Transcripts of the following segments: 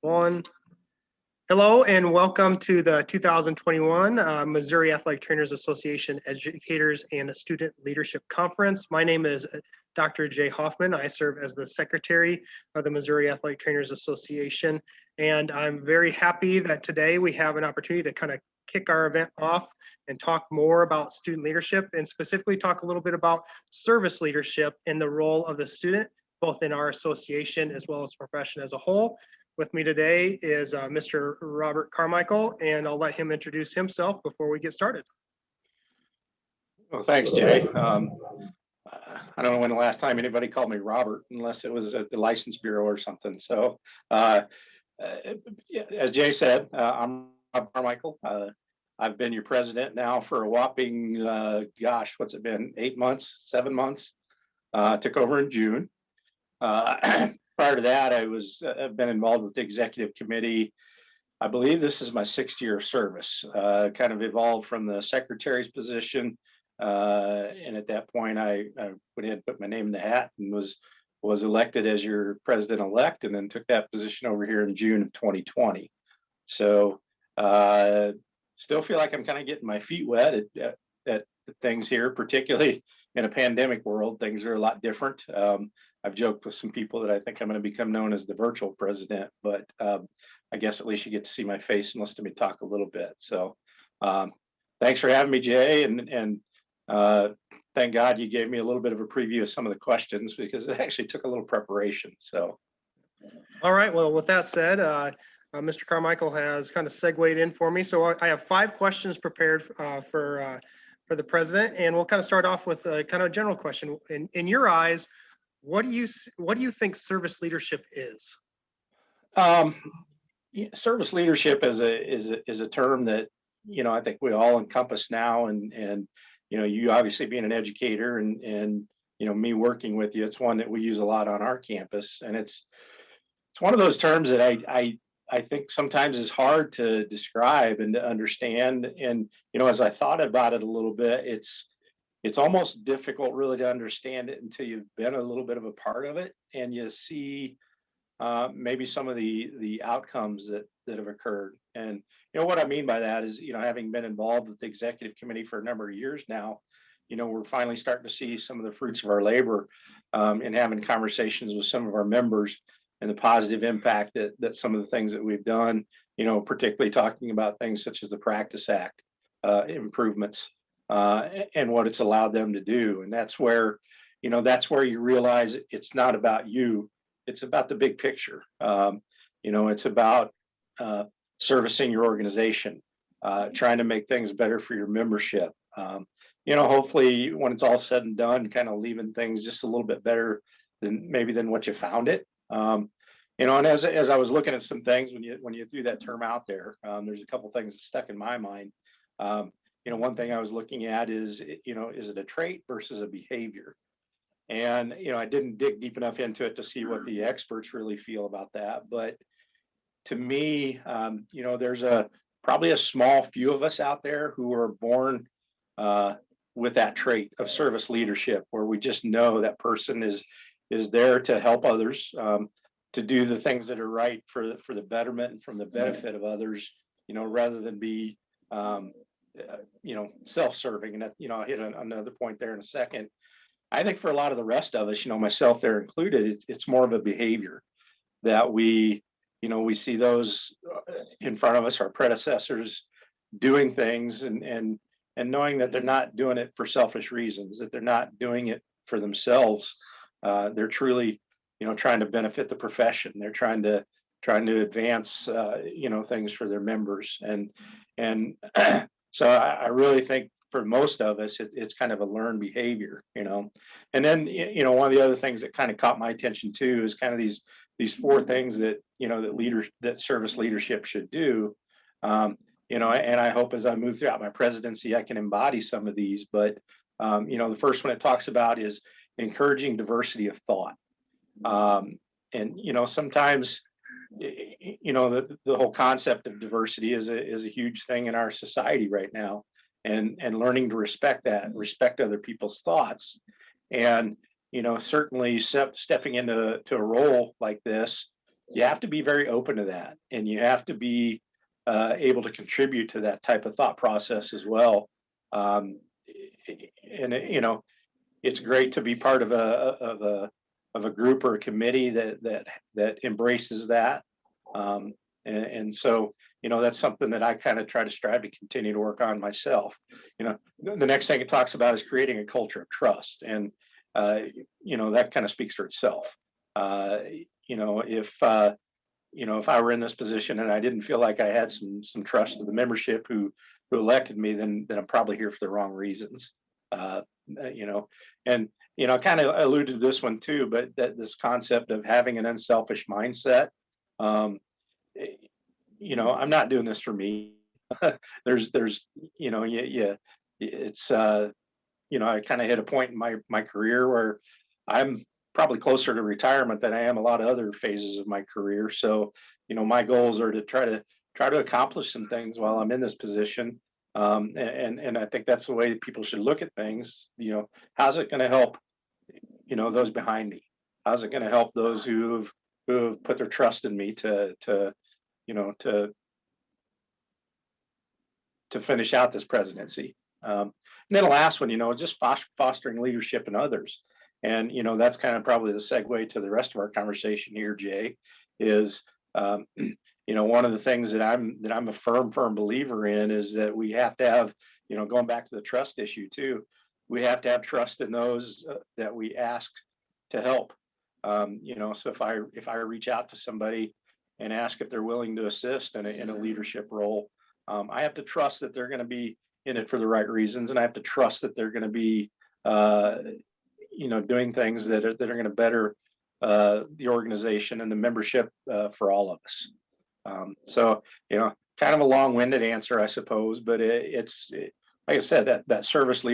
One. Hello and welcome to the 2021 Missouri Athletic Trainers Association Educators and Student Leadership Conference. My name is Dr. Jay Hoffman. I serve as the Secretary of the Missouri Athletic Trainers Association, and I'm very happy that today we have an opportunity to kind of kick our event off and talk more about student leadership, and specifically talk a little bit about service leadership and the role of the student, both in our association as well as the profession as a whole. With me today is Mr. Robert Carmichael, and I'll let him introduce himself before we get started. Well, thanks, Jay. I don't know when the last time anybody called me Robert, unless it was at the License Bureau or something. So, as Jay said, I'm Rob Carmichael. I've been your president now for a whopping, gosh, what's it been? 8 months, 7 months. Took over in June. Prior to that, I've been involved with the executive committee. I believe this is my 6th year of service. Kind of evolved from the secretary's position, and at that point, I went ahead and put my name in the hat and was elected as your president-elect, and then took that position over here in June of 2020. So, still feel like I'm kind of getting my feet wet at things here, particularly in a pandemic world. Things are a lot different. I've joked with some people that I think I'm going to become known as the virtual president, but I guess at least you get to see my face and listen to me talk a little bit. So thanks for having me, Jay, and thank God you gave me a little bit of a preview of some of the questions, because it actually took a little preparation. So, all right. Well, with that said, Mr. Carmichael has kind of segued in for me. So I have 5 questions prepared for the president, and we'll kind of start off with a kind of general question. In your eyes, what do you think service leadership is? Service leadership is a term that I think we all encompass now, and you obviously being an educator and me working with you, it's one that we use a lot on our campus, and it's one of those terms that I think sometimes is hard to describe and to understand. And as I thought about it a little bit, it's almost difficult really to understand it until you've been a little bit of a part of it, and you see maybe some of the outcomes that have occurred. And what I mean by that is, having been involved with the executive committee for a number of years now, we're finally starting to see some of the fruits of our labor, and having conversations with some of our members and the positive impact that some of the things that we've done, particularly talking about things such as the Practice Act improvements, and what it's allowed them to do. And that's where you realize it's not about you, it's about the big picture. It's about servicing your organization, trying to make things better for your membership. Hopefully when it's all said and done, kind of leaving things just a little bit better than what you found it. And as I was looking at some things when you threw that term out there, there's a couple things that stuck in my mind. One thing I was looking at is it a trait versus a behavior? And, I didn't dig deep enough into it to see what the experts really feel about that. But to me, there's probably a small few of us out there who are born with that trait of service leadership, where we just know that person is there to help others, to do the things that are right for the betterment and from the benefit of others, rather than be self-serving. And that, I'll hit another point there in a second. I think for a lot of the rest of us, myself there included, it's more of a behavior that we see those in front of us, our predecessors, doing things and knowing that they're not doing it for selfish reasons, that they're not doing it for themselves. They're truly, trying to benefit the profession. They're trying to advance, things for their members. And so I really think for most of us, it's kind of a learned behavior, And then, one of the other things that kind of caught my attention too is kind of these 4 things that, that service leadership should do. And I hope as I move throughout my presidency, I can embody some of these. But, the first one it talks about is encouraging diversity of thought. And, sometimes, the whole concept of diversity is a huge thing in our society right now. And learning to respect other people's thoughts. And, certainly stepping into a role like this, you have to be very open to that, and you have to be able to contribute to that type of thought process as well. Um, it's great to be part of a group or a committee that embraces that. Um, and so, that's something that I kind of try to strive to continue to work on myself. The next thing it talks about is creating a culture of trust, and that kind of speaks for itself. If I were in this position and I didn't feel like I had some trust of the membership who elected me, then I'm probably here for the wrong reasons. Uh, and I kind of alluded to this one too, but that this concept of having an unselfish mindset. Um, eh, I'm not doing this for me. there's yeah, it's I kind of hit a point in my career where I'm probably closer to retirement than I am a lot of other phases of my career. So, my goals are to try to accomplish some things while I'm in this position. And I think that's the way that people should look at things. How's it going to help, those behind me? How's it going to help those who've put their trust in me you know, to to finish out this presidency. And then the last one, just fostering leadership in others. And, that's kind of probably the segue to the rest of our conversation here, Jay, is, one of the things that I'm a firm believer in is that we have to have, going back to the trust issue too, we have to have trust in those that we ask to help. So if I reach out to somebody and ask if they're willing to assist in a leadership role, I have to trust that they're going to be in it for the right reasons, and I have to trust that they're going to be, doing things that are going to better the organization and the membership for all of us. So, kind of a long-winded answer, I suppose, but like I said, that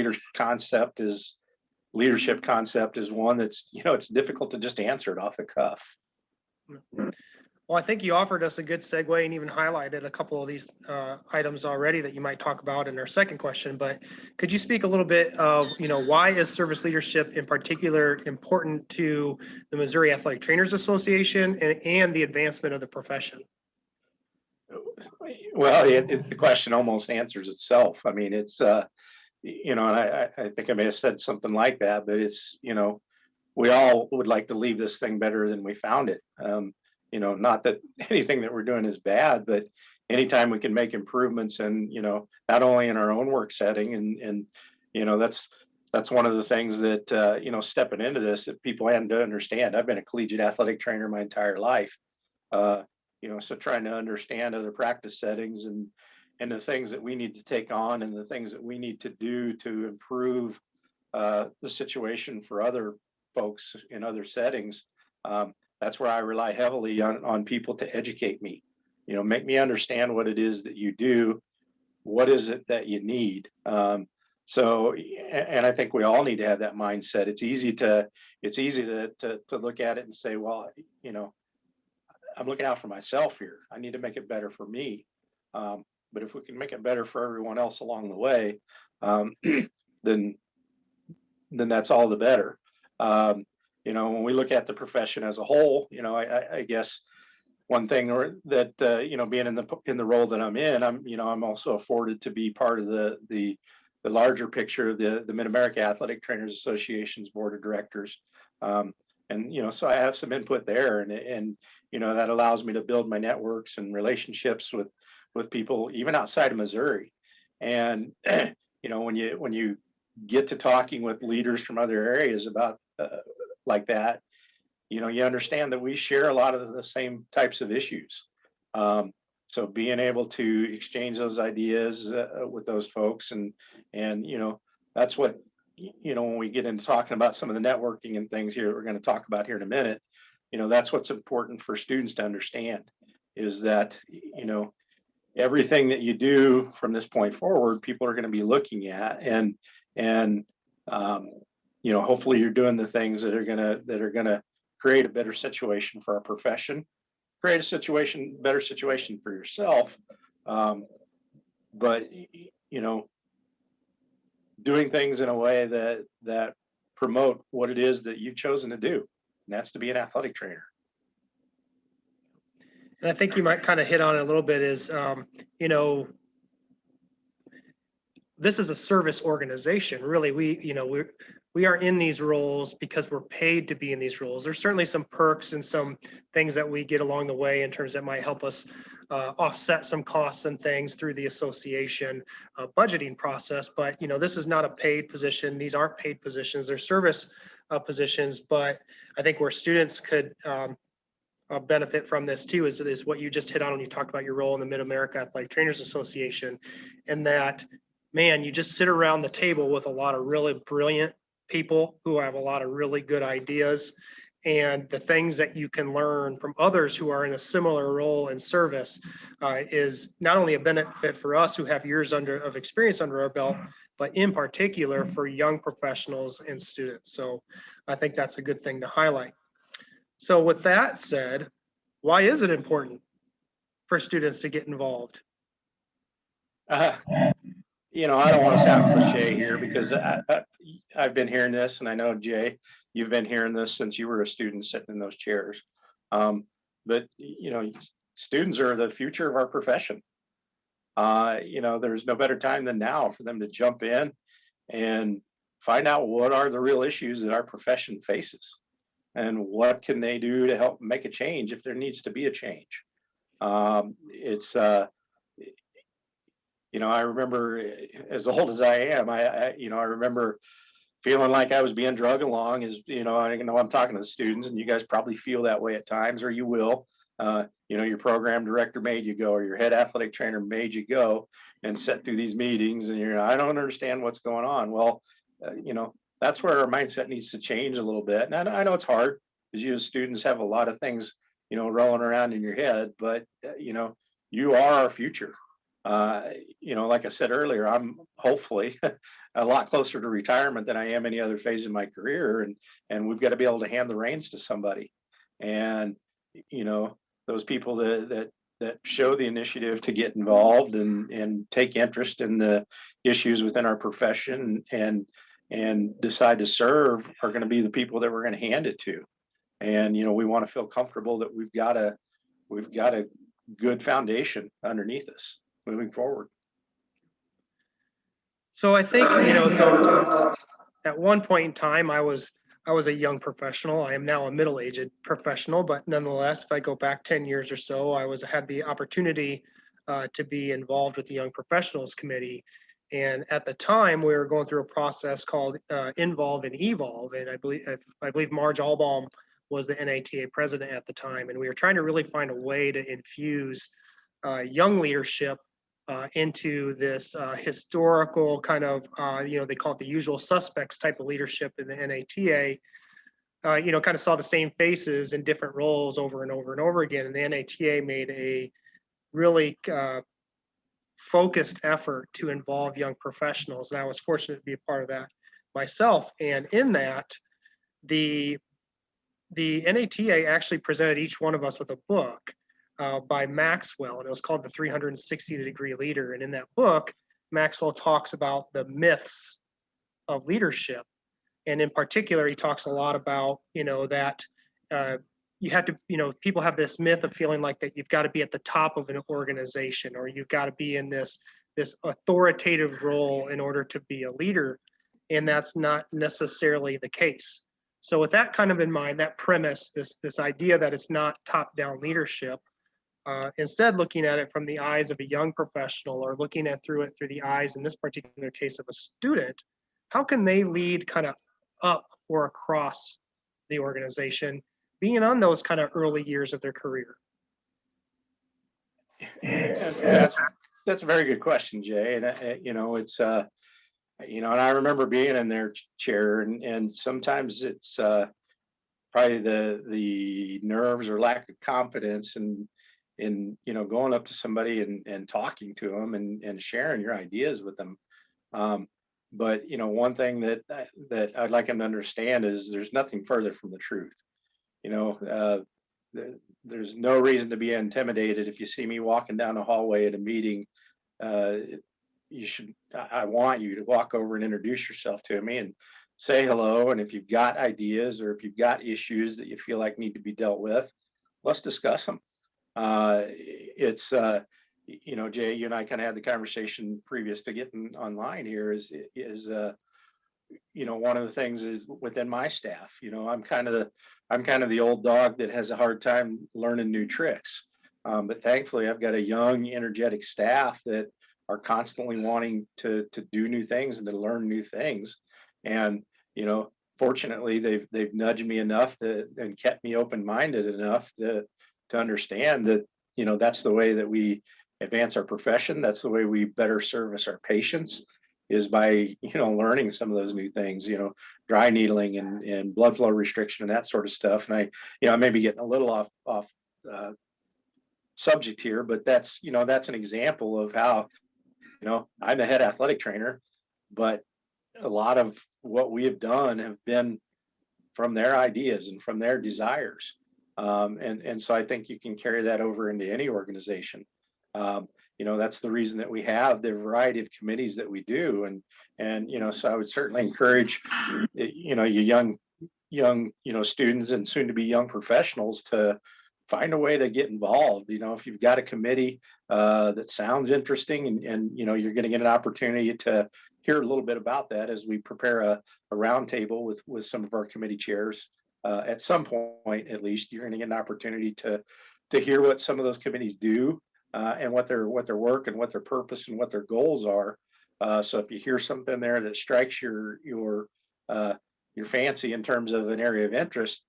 leadership concept is one that's, it's difficult to just answer it off the cuff. Well, I think you offered us a good segue and even highlighted a couple of these items already that you might talk about in our second question. But could you speak a little bit of, why is service leadership in particular important to the Missouri Athletic Trainers Association and the advancement of the profession? Well, the question almost answers itself. I mean, it's, and I think I may have said something like that, but it's, we all would like to leave this thing better than we found it. Not that anything that we're doing is bad, but anytime we can make improvements and, not only in our own work setting and that's one of the things that, stepping into this that people hadn't to understand. I've been a collegiate athletic trainer my entire life. So trying to understand other practice settings and the things that we need to take on and the things that we need to do to improve the situation for other folks in other settings. That's where I rely heavily on people to educate me, make me understand what it is that you do, what is it that you need. And I think we all need to have that mindset. It's easy to look at it and say, well, I'm looking out for myself here. I need to make it better for me. But if we can make it better for everyone else along the way, then that's all the better. When we look at the profession as a whole, I guess one thing that being in the role that I'm in, I'm also afforded to be part of the larger picture of the Mid-America Athletic Trainers Association's board of directors. So I have some input there, and that allows me to build my networks and relationships with people even outside of Missouri. And when you get to talking with leaders from other areas about like that, you understand that we share a lot of the same types of issues. So being able to exchange those ideas with those folks, and that's what when we get into talking about some of the networking and things here we're going to talk about here in a minute, that's what's important for students to understand, is that everything that you do from this point forward, people are going to be looking at, and hopefully you're doing the things that are gonna create a better situation for our profession, create a better situation for yourself, but doing things in a way that promote what it is that you've chosen to do, and that's to be an athletic trainer. And I think you might kind of hit on it a little bit is, you know, this is a service organization. Really, we are in these roles because we're paid to be in these roles. There's certainly some perks and some things that we get along the way in terms that might help us offset some costs and things through the association budgeting process. But this is not a paid position. These aren't paid positions. They're service positions. But I think where students could benefit from this too is what you just hit on when you talked about your role in the Mid-America Athletic Trainers Association, and that, man, you just sit around the table with a lot of really brilliant people who have a lot of really good ideas, and the things that you can learn from others who are in a similar role in service is not only a benefit for us who have years of experience under our belt, but in particular for young professionals and students. So I think that's a good thing to highlight. So with that said, why is it important for students to get involved? Uh, I don't want to sound cliche here because I've been hearing this, and I know, Jay, you've been hearing this since you were a student sitting in those chairs. But students are the future of our profession. There's no better time than now for them to jump in and find out what are the real issues that our profession faces, and what can they do to help make a change if there needs to be a change. It's I remember, as old as I am, I remember feeling like I was being drug along. I know I'm talking to the students, and you guys probably feel that way at times, or you will. Your program director made you go, or your head athletic trainer made you go and sit through these meetings, and I don't understand what's going on. Well, that's where our mindset needs to change a little bit. And I know it's hard because you as students have a lot of things, rolling around in your head, but you are our future. Like I said earlier, I'm hopefully a lot closer to retirement than I am any other phase in my career, and we've got to be able to hand the reins to somebody. And those people that show the initiative to get involved and take interest in the issues within our profession and decide to serve are going to be the people that we're going to hand it to. And we want to feel comfortable that we've got a good foundation underneath us moving forward. So I think, so at one point in time, I was a young professional. I am now a middle-aged professional, but nonetheless, if I go back 10 years or so, I had the opportunity to be involved with the Young Professionals Committee. And at the time, we were going through a process called Involve and Evolve. And I believe Marge Albaum was the NATA president at the time. And we were trying to really find a way to infuse young leadership into this historical kind of, they call it the usual suspects type of leadership in the NATA. Kind of saw the same faces in different roles over and over and over again. And the NATA made a really focused effort to involve young professionals. And I was fortunate to be a part of that myself. And in that, the NATA actually presented each one of us with a book by Maxwell, and it was called The 360-Degree Leader. And in that book, Maxwell talks about the myths of leadership. And in particular, he talks a lot about, that you have to, people have this myth of feeling like that you've got to be at the top of an organization, or you've got to be in this authoritative role in order to be a leader. And that's not necessarily the case. So with that kind of in mind, that premise, this idea that it's not top-down leadership, instead looking at it from the eyes of a young professional, or looking at through the eyes, in this particular case, of a student, how can they lead kind of up or across the organization, being on those kind of early years of their career? That's a very good question, Jay. And it's and I remember being in their chair, and sometimes it's probably the nerves or lack of confidence in going up to somebody and talking to them and sharing your ideas with them. But one thing that I'd like them to understand is there's nothing further from the truth. There's no reason to be intimidated if you see me walking down the hallway at a meeting. I want you to walk over and introduce yourself to me and say hello. And if you've got ideas, or if you've got issues that you feel like need to be dealt with, let's discuss them. It's Jay, you and I kind of had the conversation previous to getting online here. One of the things is within my staff. I'm kind of the old dog that has a hard time learning new tricks. But thankfully, I've got a young, energetic staff that are constantly wanting to do new things and to learn new things. And fortunately, they've nudged me enough and kept me open minded enough to understand that that's the way that we advance our profession. That's the way we better service our patients, is by learning some of those new things, dry needling and blood flow restriction and that sort of stuff. And I may be getting a little off uh, subject here, but that's an example of how I'm the head athletic trainer, but a lot of what we have done have been from their ideas and from their desires. And so I think you can carry that over into any organization. That's the reason that we have the variety of committees that we do. And so I would certainly encourage, you young, students and soon to be young professionals to find a way to get involved. If you've got a committee that sounds interesting and you're going to get an opportunity to hear a little bit about that as we prepare a roundtable with some of our committee chairs. At some point, at least, you're going to get an opportunity to hear what some of those committees do, and what their work and what their purpose and what their goals are. So if you hear something there that strikes your fancy in terms of an area of interest,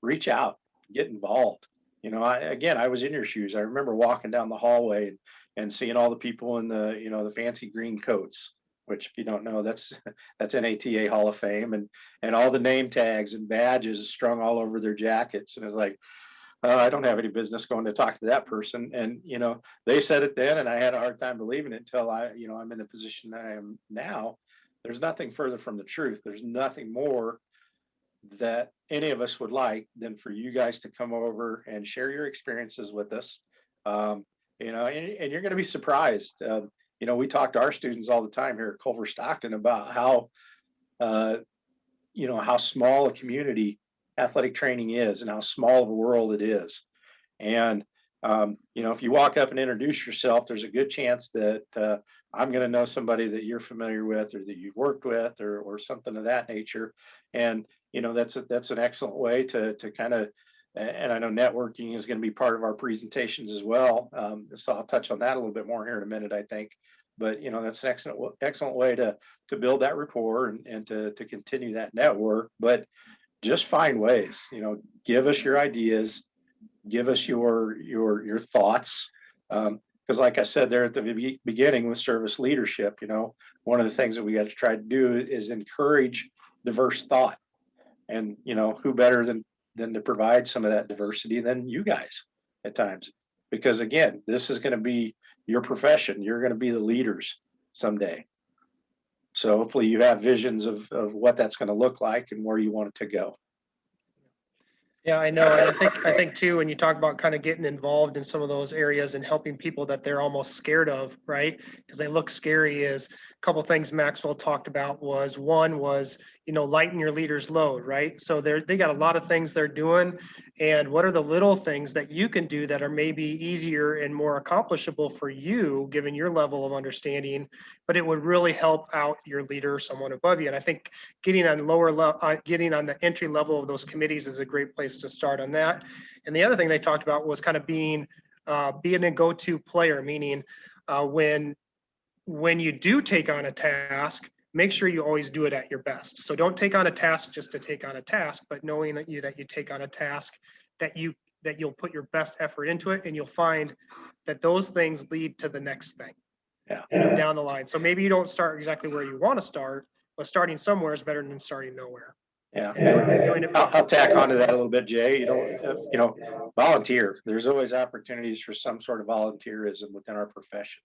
reach out, get involved. I was in your shoes. I remember walking down the hallway and seeing all the people in the fancy green coats, which, if you don't know, that's NATA Hall of Fame, and all the name tags and badges strung all over their jackets. And it's like, I don't have any business going to talk to that person. And they said it then, and I had a hard time believing it until I'm in the position that I am now. There's nothing further from the truth. There's nothing more that any of us would like than for you guys to come over and share your experiences with us. And you're going to be surprised. We talk to our students all the time here at Culver Stockton about how small a community athletic training is and how small of a world it is. And if you walk up and introduce yourself, there's a good chance that I'm going to know somebody that you're familiar with or that you've worked with or something of that nature. And that's an excellent way to kind of, and I know networking is going to be part of our presentations as well. So I'll touch on that a little bit more here in a minute, I think. But that's an excellent way to build that rapport and to continue that network. But just find ways, give us your ideas, give us your thoughts. Because like I said there at the beginning with service leadership, one of the things that we got to try to do is encourage diverse thought. And who better than to provide some of that diversity than you guys at times? Because again, this is going to be your profession. You're going to be the leaders someday. So hopefully you have visions of what that's going to look like and where you want it to go. Yeah, I know. And I think too, when you talk about kind of getting involved in some of those areas and helping people that they're almost scared of, right? Because they look scary, is a couple things Maxwell talked about. One was, lighten your leader's load, right? So they got a lot of things they're doing. And what are the little things that you can do that are maybe easier and more accomplishable for you, given your level of understanding, but it would really help out your leader or someone above you. And I think getting on getting on the entry level of those committees is a great place to start on that. And the other thing they talked about was kind of being a go-to player, meaning when you do take on a task, make sure you always do it at your best. So don't take on a task just to take on a task, but knowing that you take on a task that you'll put your best effort into it, and you'll find that those things lead to the next thing. Yeah. Down the line. So maybe you don't start exactly where you want to start, but starting somewhere is better than starting nowhere. Yeah, I'll tack onto that a little bit, Jay. Volunteer. There's always opportunities for some sort of volunteerism within our profession.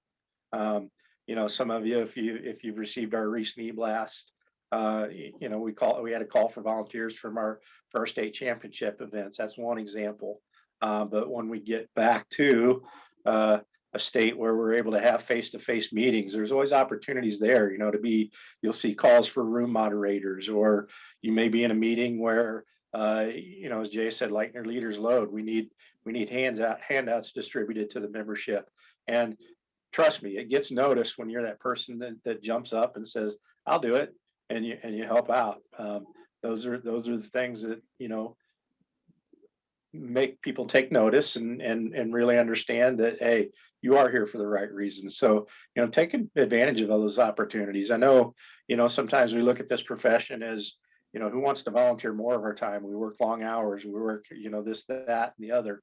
Some of you, if you've received our recent e-blast, we had a call for volunteers for our state championship events. That's one example. But when we get back to a state where we're able to have face-to-face meetings, there's always opportunities there, you'll see calls for room moderators, or you may be in a meeting where, as Jay said, lighten your leader's load. We We need handouts distributed to the membership. And trust me, it gets noticed when you're that person that jumps up and says, "I'll do it," and you help out. Those are the things that make people take notice and really understand that, hey, you are here for the right reasons. So taking advantage of all those opportunities. I know sometimes we look at this profession as who wants to volunteer more of our time. We work long hours, we work this, that, and the other.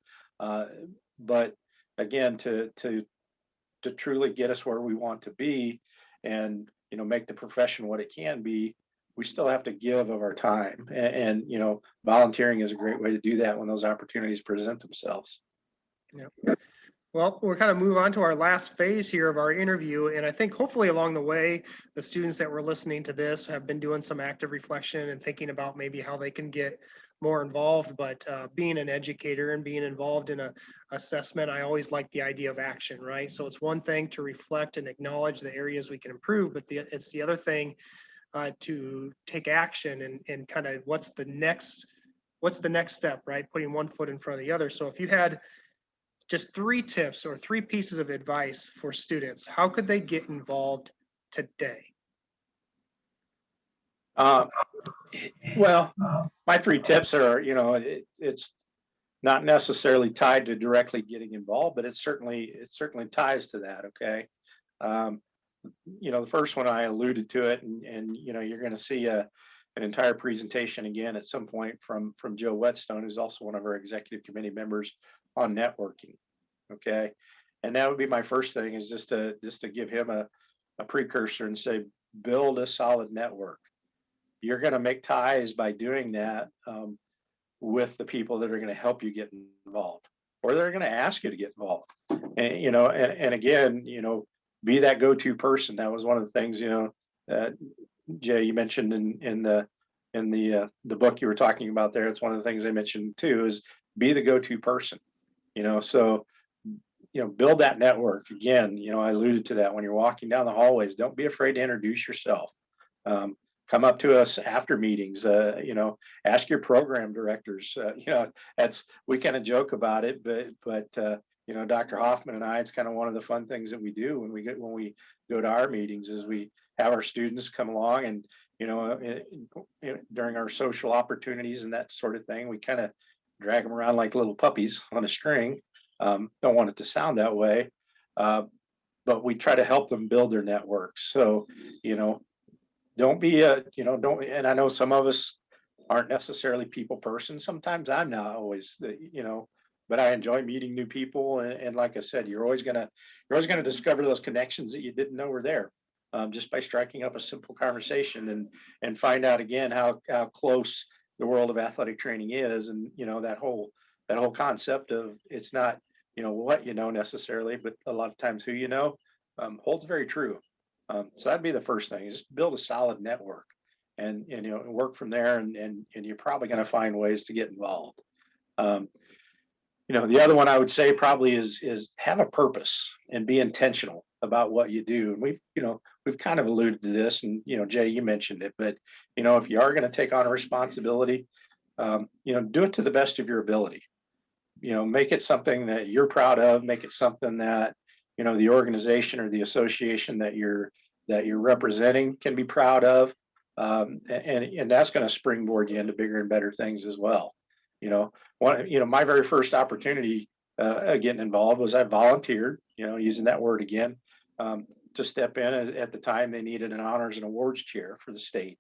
But again, to truly get us where we want to be and make the profession what it can be, we still have to give of our time, and volunteering is a great way to do that when those opportunities present themselves. Yeah. Well, we're kind of move on to our last phase here of our interview. And I think hopefully along the way, the students that were listening to this have been doing some active reflection and thinking about maybe how they can get more involved. But being an educator and being involved in a assessment, I always like the idea of action, right? So it's one thing to reflect and acknowledge the areas we can improve, but it's the other thing to take action and kind of what's the next step, right? Putting one foot in front of the other. So if you had just 3 tips or 3 pieces of advice for students, how could they get involved today? Well, my 3 tips are, it's not necessarily tied to directly getting involved, but it certainly ties to that. Okay. Um, the first one, I alluded to it, and you're going to see an entire presentation again at some point from Joe Whetstone, who's also one of our executive committee members on networking. Okay. And that would be my first thing, is just to give him a precursor and say, build a solid network. You're going to make ties by doing that with the people that are going to help you get involved, or they're going to ask you to get involved. And again, be that go-to person. That was one of the things, Jay, you mentioned in the book you were talking about there. It's one of the things I mentioned too, is be the go-to person. So build that network. Again, I alluded to that when you're walking down the hallways. Don't be afraid to introduce yourself. Come up to us after meetings. Ask your program directors. We kind of joke about it, but Dr. Hoffman and I, it's kind of one of the fun things that we do when we go to our meetings, is we have our students come along, and during our social opportunities and that sort of thing, we kind of drag them around like little puppies on a string. Don't want it to sound that way, but we try to help them build their networks. So don't be don't. And I know some of us aren't necessarily people person. Sometimes I'm not always but I enjoy meeting new people. And like I said, you're always gonna discover those connections that you didn't know were there, just by striking up a simple conversation and find out again how close the world of athletic training is. And that whole concept of, it's not what necessarily, but a lot of times who holds very true. So that'd be the first thing, is build a solid network, and work from there, and you're probably going to find ways to get involved. The other one I would say probably is have a purpose and be intentional about what you do. And we've kind of alluded to this, and Jay, you mentioned it, but if you are going to take on a responsibility, do it to the best of your ability. Make it something that you're proud of. Make it something that the organization or the association that you're representing can be proud of, and that's going to springboard you into bigger and better things as well. My very first opportunity getting involved was, I volunteered, using that word again, to step in. At the time, they needed an honors and awards chair for the state,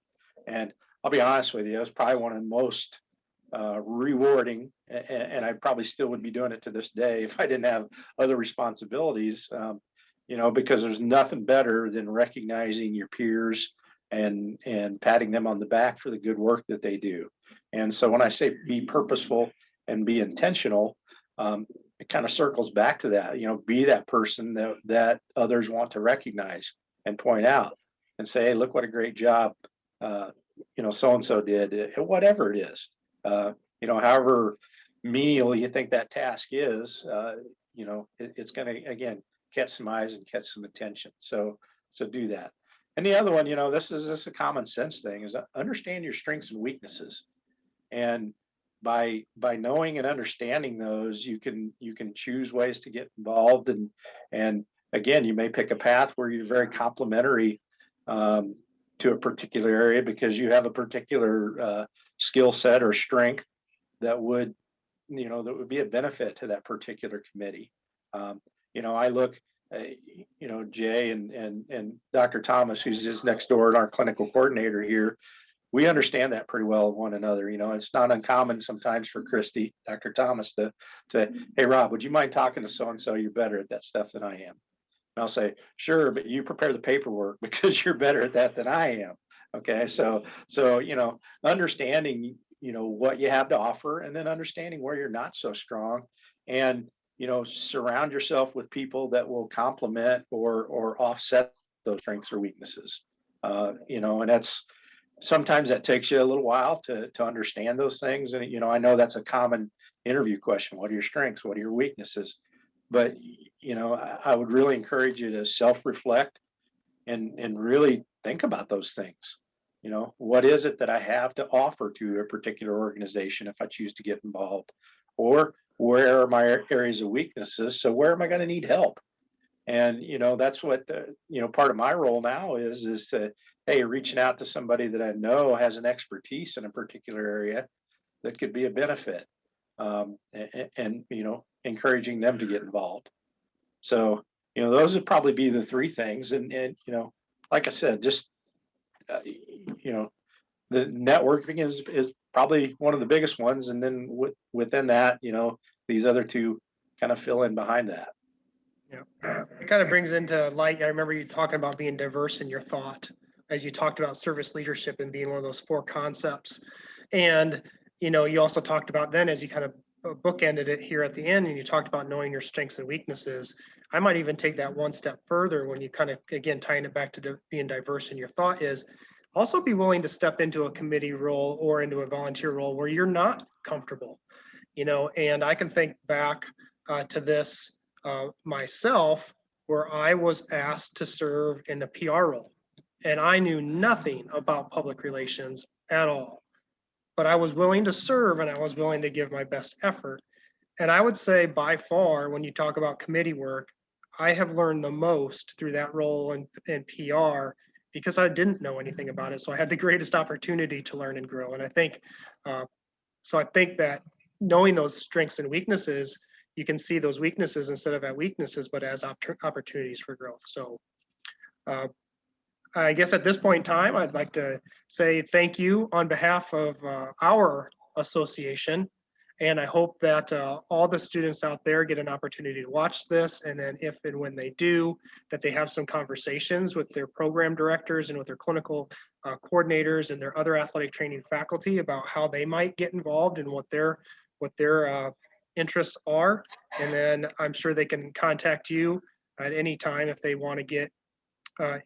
and I'll be honest with you, it was probably one of the most rewarding, and I probably still would be doing it to this day if I didn't have other responsibilities, because there's nothing better than recognizing your peers and patting them on the back for the good work that they do. And so when I say be purposeful and be intentional, it kind of circles back to that. Be that person that others want to recognize and point out and say, hey, look what a great job so and so did, whatever it is. However menial you think that task is, it's going to, again, catch some eyes and catch some attention. So do that. And the other one, this is just a common sense thing, is understand your strengths and weaknesses, and by knowing and understanding those, you can choose ways to get involved, and again, you may pick a path where you're very complementary to a particular area because you have a particular skill set or strength that would that would be a benefit to that particular committee. I look, Jay and Dr. Thomas, who's just next door and our clinical coordinator here, we understand that pretty well of one another. It's not uncommon sometimes for Christy, Dr. Thomas, to hey, Rob, would you mind talking to so-and-so? You're better at that stuff than I am. And I'll say, sure, but you prepare the paperwork because you're better at that than I am. Okay. So, understanding, what you have to offer, and then understanding where you're not so strong, and, surround yourself with people that will complement or offset those strengths or weaknesses. And that's, sometimes that takes you a little while to understand those things. And, I know that's a common interview question. What are your strengths? What are your weaknesses? But, I would really encourage you to self-reflect and really think about those things. What is it that I have to offer to a particular organization if I choose to get involved? Or where are my areas of weaknesses? So where am I going to need help? And, that's what, part of my role now is to, hey, reaching out to somebody that I know has an expertise in a particular area that could be a benefit, and encouraging them to get involved. So, those would probably be the three things. And like I said, just, the networking is probably one of the biggest ones. And then within that, these other two kind of fill in behind that. Yeah, it kind of brings into light. I remember you talking about being diverse in your thought as you talked about service leadership and being one of those 4 concepts. And, you also talked about then as you kind of bookended it here at the end, and you talked about knowing your strengths and weaknesses. I might even take that one step further when you kind of, again, tying it back to being diverse in your thought is also be willing to step into a committee role or into a volunteer role where you're not comfortable, and I can think back to this myself, where I was asked to serve in the PR role, and I knew nothing about public relations at all, but I was willing to serve and I was willing to give my best effort. And I would say by far, when you talk about committee work, I have learned the most through that role in PR because I didn't know anything about it. So I had the greatest opportunity to learn and grow. And I think, I think that knowing those strengths and weaknesses, you can see those weaknesses instead of as weaknesses, but as opportunities for growth. So I guess at this point in time, I'd like to say thank you on behalf of our association. And I hope that all the students out there get an opportunity to watch this. And then if and when they do, that they have some conversations with their program directors and with their clinical coordinators and their other athletic training faculty about how they might get involved and what their interests are. And then I'm sure they can contact you at any time if they want to get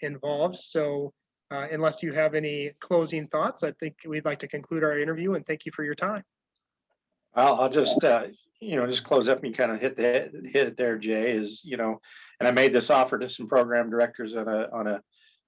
involved. So unless you have any closing thoughts, I think we'd like to conclude our interview and thank you for your time. I'll just, just close up and kind of hit it there, Jay, is, and I made this offer to some program directors on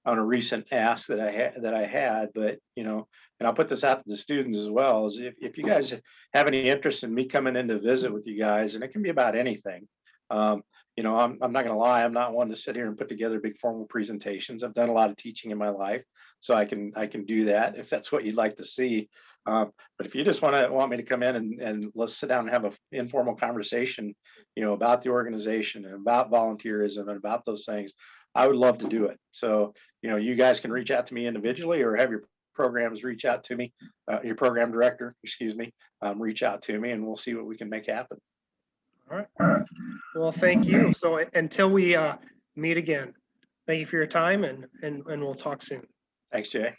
a recent ask that I had, but, and I'll put this out to the students as well, is if you guys have any interest in me coming in to visit with you guys, and it can be about anything, I'm not going to lie, I'm not one to sit here and put together big formal presentations. I've done a lot of teaching in my life, so I can do that if that's what you'd like to see. But if you just want me to come in and let's sit down and have an informal conversation, about the organization and about volunteerism and about those things, I would love to do it. So, you guys can reach out to me individually or have your programs reach out to me, your program director, reach out to me, and we'll see what we can make happen. All right. Well, thank you. So until we meet again, thank you for your time and we'll talk soon. Thanks, Jay.